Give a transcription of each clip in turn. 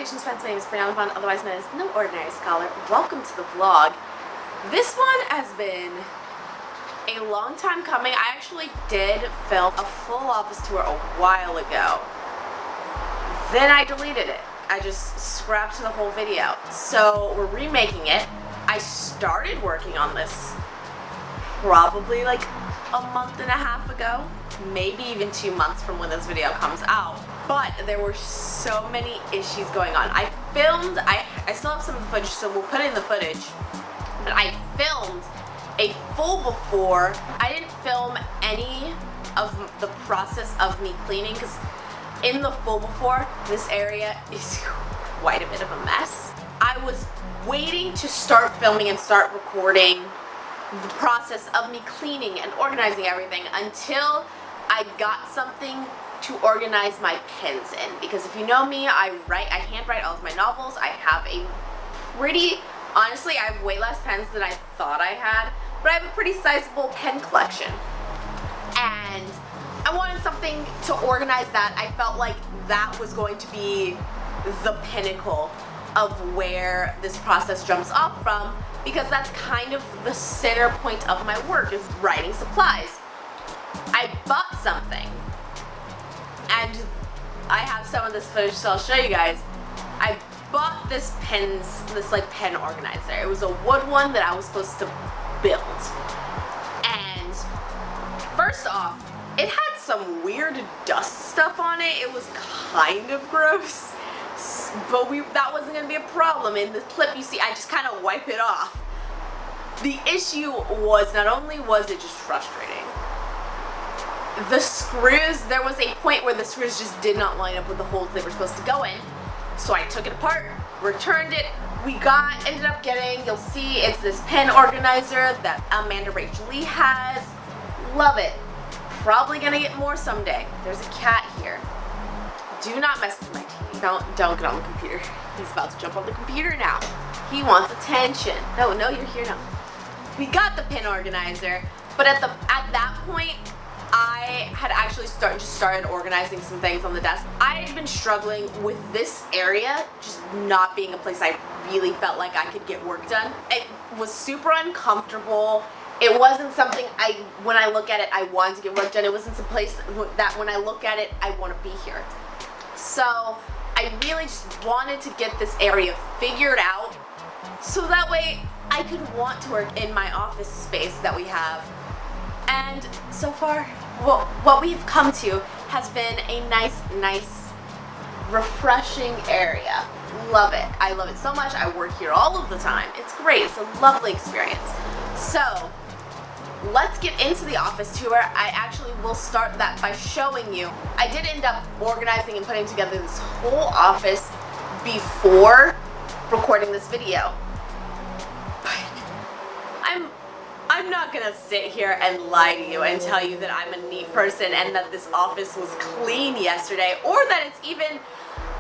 Congratulations friends, my name is Brianna Vaughn, otherwise known as No Ordinary Scholar. Welcome to the vlog. This one has been a long time coming. I actually did film a full office tour a while ago. Then I deleted it. I just scrapped the whole video. So we're remaking it. I started working on this probably like a month and a half ago. Maybe even 2 months from when this video comes out. But there were so many issues going on. I filmed, I still have some of the footage, so we'll put in the footage. But I filmed a full before. I didn't film any of the process of me cleaning because in the full before, this area is quite a bit of a mess. I was waiting to start filming and start recording the process of me cleaning and organizing everything until I got something to organize my pens in, because if you know me, I handwrite all of my novels. I have honestly, I have way less pens than I thought I had, but I have a pretty sizable pen collection, and I wanted something to organize that. I felt like that was going to be the pinnacle of where this process jumps off from, because that's kind of the center point of my work, is writing supplies. I bought something, and I have some of this footage, so I'll show you guys. I bought this pen organizer. It was a wood one that I was supposed to build. And first off, it had some weird dust stuff on it. It was kind of gross, but that wasn't gonna be a problem. In the clip you see, I just kind of wipe it off. The issue was, not only was it just frustrating, the screws, there was a point where the screws just did not line up with the holes they were supposed to go in. So I took it apart, returned it. Ended up getting, you'll see, it's this pen organizer that Amanda Rachel Lee has. Love it. Probably gonna get more someday. There's a cat here. Do not mess with my TV. Don't get on the computer. He's about to jump on the computer now. He wants attention. No, you're here now. We got the pen organizer, but at that point, I had actually started organizing some things on the desk. I had been struggling with this area just not being a place I really felt like I could get work done. It was super uncomfortable. It wasn't something when I look at it, I wanted to get work done. It wasn't some place that when I look at it, I want to be here. So I really just wanted to get this area figured out so that way I could want to work in my office space that we have. And so far, what we've come to has been a nice, refreshing area. Love it. I love it so much. I work here all of the time. It's great. It's a lovely experience. So let's get into the office tour. I actually will start that by showing you. I did end up organizing and putting together this whole office before recording this video. I'm not gonna sit here and lie to you and tell you that I'm a neat person and that this office was clean yesterday, or that it's even,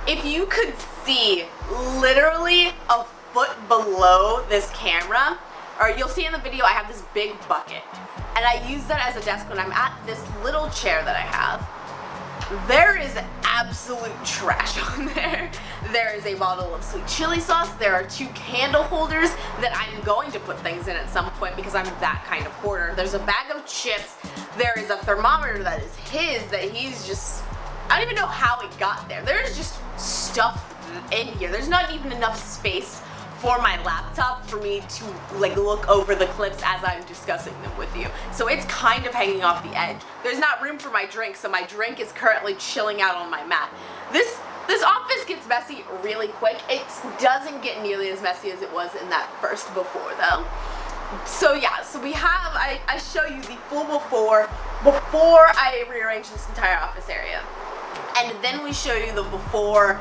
if you could see literally a foot below this camera, or you'll see in the video I have this big bucket, and I use that as a desk when I'm at this little chair that I have. There is absolute trash on there. There is a bottle of sweet chili sauce. There are 2 candle holders that I'm going to put things in at some point because I'm that kind of hoarder. There's a bag of chips. There is a thermometer that is his, that he's just, I don't even know how it got there. There's just stuff in here. There's not even enough space for my laptop for me to look over the clips as I'm discussing them with you. So it's kind of hanging off the edge. There's not room for my drink, so my drink is currently chilling out on my mat. This office gets messy really quick. It doesn't get nearly as messy as it was in that first before though. So yeah, so we have, I show you the full before I rearranged this entire office area. And then we show you the before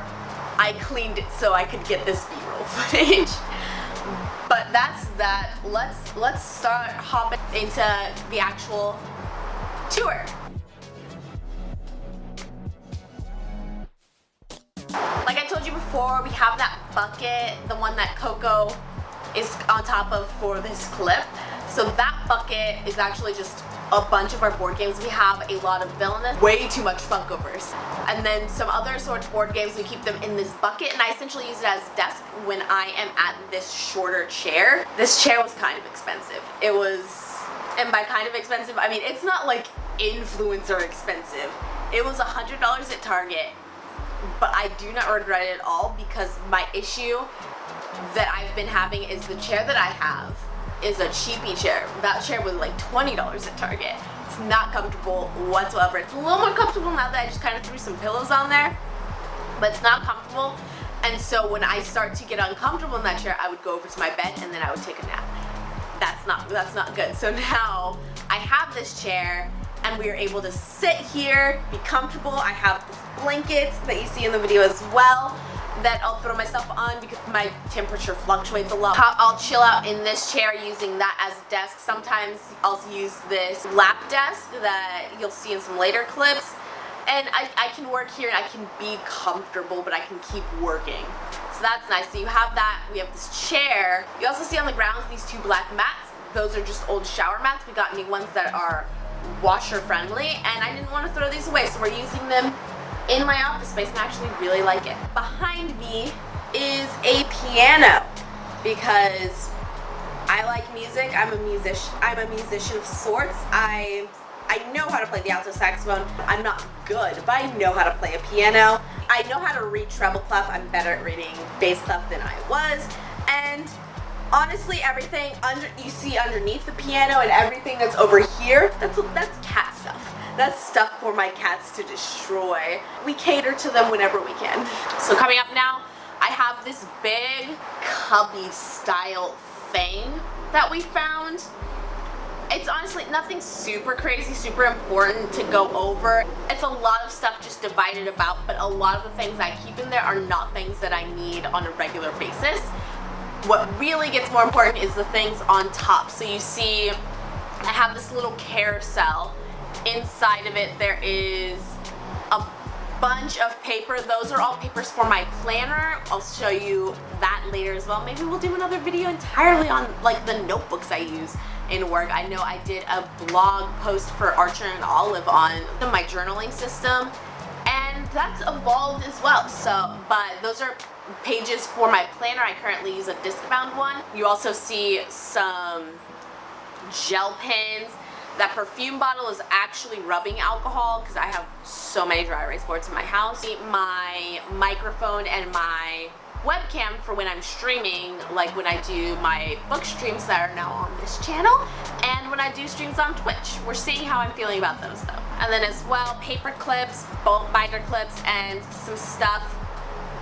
I cleaned it so I could get this B-roll footage. But that's that. Let's start hopping into the actual tour. Like I told you before, we have that bucket, the one that Coco is on top of for this clip. So that bucket is actually just a bunch of our board games. We have a lot of Villainous, way too much Funkoverse. And then some other sort of board games, we keep them in this bucket, and I essentially use it as a desk when I am at this shorter chair. This chair was kind of expensive. It was, and by kind of expensive, I mean it's not like influencer expensive. It was $100 at Target, but I do not regret it at all, because my issue that I've been having is the chair that I have is a cheapy chair. That chair was like $20 at Target. It's not comfortable whatsoever. It's a little more comfortable now that I just kind of threw some pillows on there, but it's not comfortable. And so when I start to get uncomfortable in that chair, I would go over to my bed and then I would take a nap. That's not good. So now I have this chair and we are able to sit here, be comfortable. I have this blanket that you see in the video as well that I'll throw myself on because my temperature fluctuates a lot. I'll chill out in this chair using that as a desk. Sometimes I'll use this lap desk that you'll see in some later clips. And I can work here and I can be comfortable, but I can keep working. So that's nice. So you have that. We have this chair. You also see on the ground these two black mats. Those are just old shower mats. We got new ones that are washer friendly, and I didn't want to throw these away, so we're using them in my office space, and I actually really like it. Behind me is a piano because I like music. I'm a musician of sorts. I know how to play the alto saxophone. I'm not good, but I know how to play a piano. I know how to read treble clef. I'm better at reading bass clef than I was. And honestly, everything you see underneath the piano and everything that's over here, that's cat stuff. That's stuff for my cats to destroy. We cater to them whenever we can. So coming up now, I have this big cubby style thing that we found. It's honestly nothing super crazy, super important to go over. It's a lot of stuff just divided about, but a lot of the things I keep in there are not things that I need on a regular basis. What really gets more important is the things on top. So you see, I have this little carousel. Inside of it, there is a bunch of paper. Those are all papers for my planner. I'll show you that later as well. Maybe we'll do another video entirely on like the notebooks I use in work. I know I did a blog post for Archer and Olive on my journaling system, and that's evolved as well. So, but those are pages for my planner. I currently use a disc-bound one. You also see some gel pens. That perfume bottle is actually rubbing alcohol because I have so many dry erase boards in my house. My microphone and my webcam for when I'm streaming, like when I do my book streams that are now on this channel, and when I do streams on Twitch. We're seeing how I'm feeling about those though. And then as well, paper clips, bulk binder clips, and some stuff.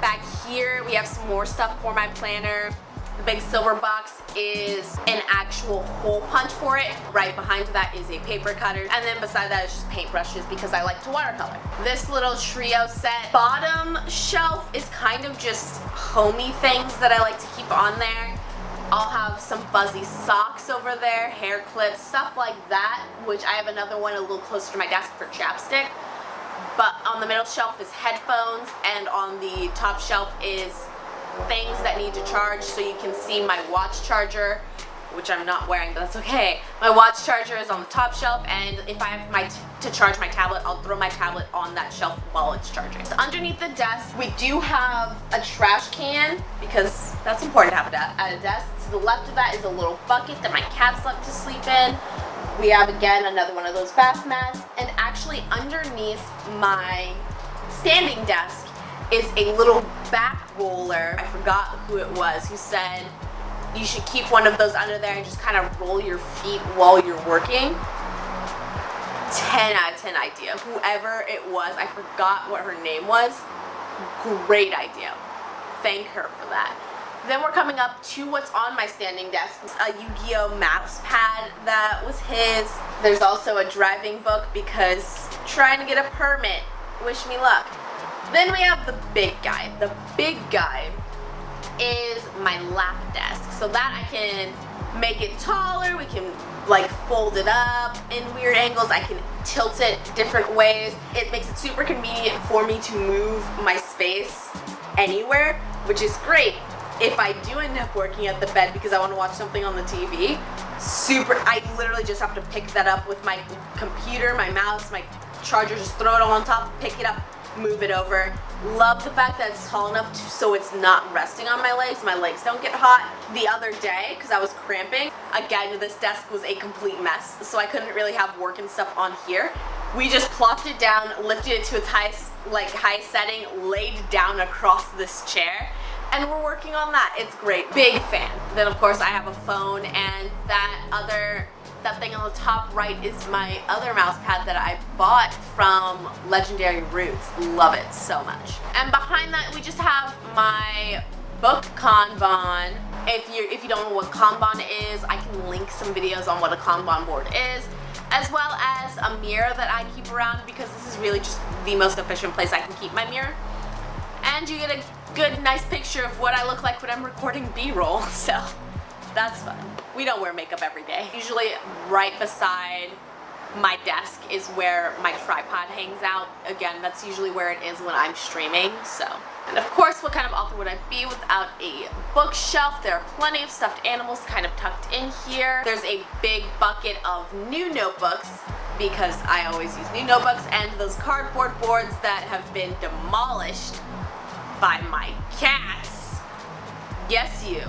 Back here, we have some more stuff for my planner. The big silver box is an actual hole punch for it. Right behind that is a paper cutter. And then beside that is just paintbrushes because I like to watercolor. This little trio set bottom shelf is kind of just homey things that I like to keep on there. I'll have some fuzzy socks over there, hair clips, stuff like that, which I have another one a little closer to my desk for chapstick. But on the middle shelf is headphones, and on the top shelf is things that need to charge. So you can see my watch charger, which I'm not wearing, but that's okay. My watch charger is on the top shelf, and if I have to charge my tablet, I'll throw my tablet on that shelf while it's charging. So underneath the desk, we do have a trash can because that's important to have at a desk. To the left of that is a little bucket that my cats love to sleep in. We have again another one of those bath mats, and actually underneath my standing desk is a little back roller. I forgot who it was who said you should keep one of those under there and just kind of roll your feet while you're working. 10 out of 10 idea. Whoever it was, I forgot what her name was. Great idea. Thank her for that. Then we're coming up to what's on my standing desk. A Yu-Gi-Oh! Mouse pad that was his. There's also a driving book because trying to get a permit. Wish me luck. Then we have the big guy. The big guy is my lap desk. So that I can make it taller. We can like fold it up in weird angles. I can tilt it different ways. It makes it super convenient for me to move my space anywhere, which is great. if I do end up working at the bed because I want to watch something on the TV, I literally just have to pick that up with my computer, my mouse, my charger, just throw it all on top, pick it up, move it over. Love the fact that it's tall enough so it's not resting on my legs don't get hot. The other day, because I was cramping, again, this desk was a complete mess, so I couldn't really have work and stuff on here. We just plopped it down, lifted it to its highest setting, laid down across this chair, and we're working on that. It's great. Big fan. Then of course I have a phone, and that thing on the top right is my other mouse pad that I bought from Legendary Roots. Love it so much. And behind that we just have my book Kanban. If you don't know what Kanban is, I can link some videos on what a Kanban board is, as well as a mirror that I keep around because this is really just the most efficient place I can keep my mirror. And you get a good, nice picture of what I look like when I'm recording B-roll, so that's fun. We don't wear makeup every day. Usually right beside my desk is where my tripod hangs out. Again, that's usually where it is when I'm streaming, so. And of course, what kind of author would I be without a bookshelf? There are plenty of stuffed animals kind of tucked in here. There's a big bucket of new notebooks because I always use new notebooks, and those cardboard boards that have been demolished by my cats. Yes, you.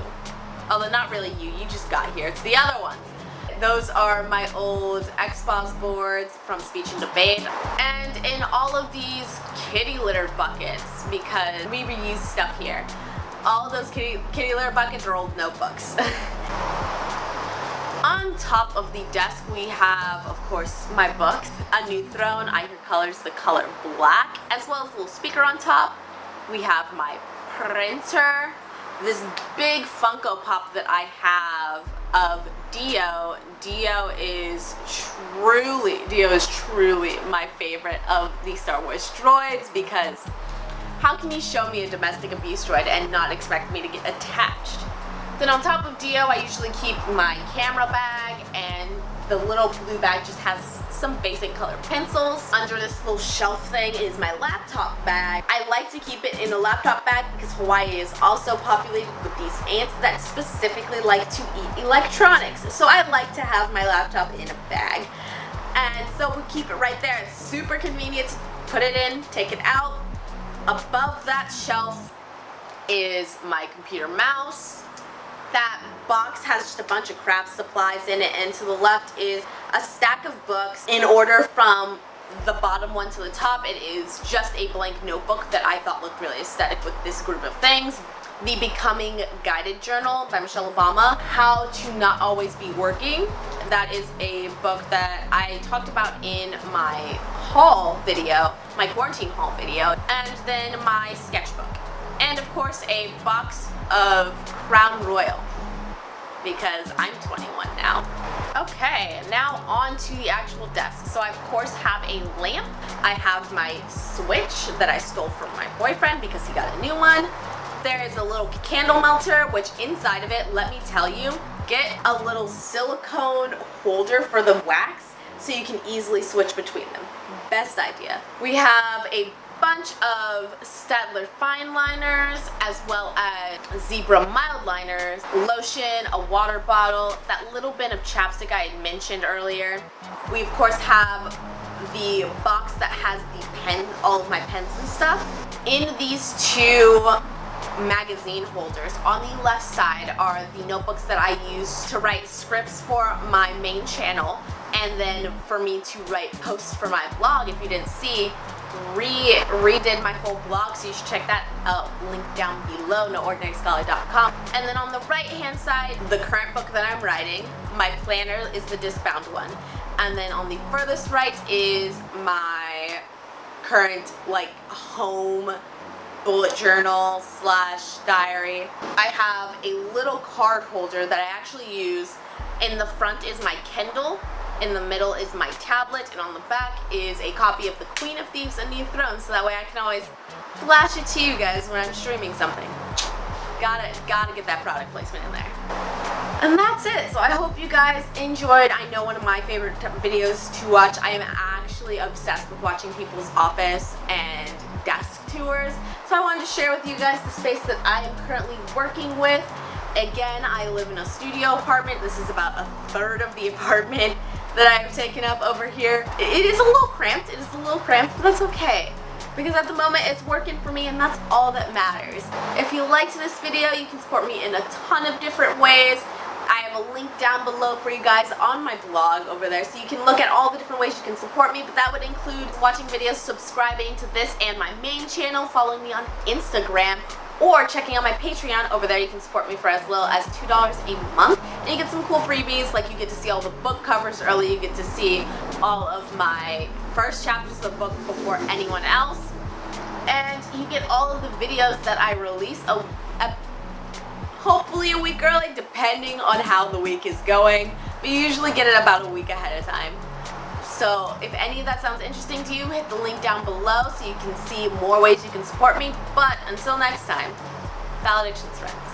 Although not really you just got here. It's the other ones. Those are my old Xbox boards from Speech and Debate. And in all of these kitty litter buckets, because we reuse stuff here, all of those kitty litter buckets are old notebooks. On top of the desk we have, of course, my books, A New Throne, I Hear Colors, the color black, as well as a little speaker on top. We have my printer, this big Funko Pop that I have of Dio. Dio is truly my favorite of the Star Wars droids, because how can you show me a domestic abuse droid and not expect me to get attached? Then on top of Dio, I usually keep my camera bag, and the little blue bag just has some basic colored pencils. Under this little shelf thing is my laptop bag. I like to keep it in a laptop bag because Hawaii is also populated with these ants that specifically like to eat electronics. So I like to have my laptop in a bag. And so we keep it right there. It's super convenient to put it in, take it out. Above that shelf is my computer mouse. That box has just a bunch of craft supplies in it, and to the left is a stack of books. In order from the bottom one to the top, it is just a blank notebook that I thought looked really aesthetic with this group of things. The Becoming Guided Journal by Michelle Obama, How to Not Always Be Working. That is a book that I talked about in my haul video, my quarantine haul video, and then my sketchbook. And of course a box of Crown Royal, because I'm 21 now. Okay, now on to the actual desk. So I of course have a lamp. I have my Switch that I stole from my boyfriend because he got a new one. There is a little candle melter, which inside of it, let me tell you, get a little silicone holder for the wax so you can easily switch between them. Best idea. We have a bunch of Staedtler fine liners, as well as Zebra mild liners, lotion, a water bottle, that little bit of chapstick I had mentioned earlier. We of course have the box that has the pen, all of my pens and stuff. In these two magazine holders on the left side are the notebooks that I use to write scripts for my main channel, and then for me to write posts for my blog. If you didn't see, redid my whole blog, so you should check that out, link down below, noordinaryscholar.com. And then on the right hand side, the current book that I'm writing. My planner is the disc-bound one, and then on the furthest right is my current home bullet journal / diary. I have a little card holder that I actually use. In the front is my Kindle, in the middle is my tablet, and on the back is a copy of The Queen of Thieves: A New Throne, so that way I can always flash it to you guys when I'm streaming something. Gotta get that product placement in there. And that's it. So I hope you guys enjoyed. I know one of my favorite videos to watch. I am actually obsessed with watching people's office and desk tours. So I wanted to share with you guys the space that I am currently working with. Again, I live in a studio apartment. This is about a third of the apartment that I have taken up over here. It is a little cramped, but that's okay, because at the moment it's working for me and that's all that matters. If you liked this video, you can support me in a ton of different ways. I have a link down below for you guys on my blog over there, so you can look at all the different ways you can support me, but that would include watching videos, subscribing to this and my main channel, following me on Instagram, or checking out my Patreon. Over there you can support me for as little as $2 a month, and you get some cool freebies, like you get to see all the book covers early, you get to see all of my first chapters of the book before anyone else, and you get all of the videos that I release hopefully a week early, depending on how the week is going, but you usually get it about a week ahead of time. So if any of that sounds interesting to you, hit the link down below so you can see more ways you can support me. But until next time, valedictions, friends.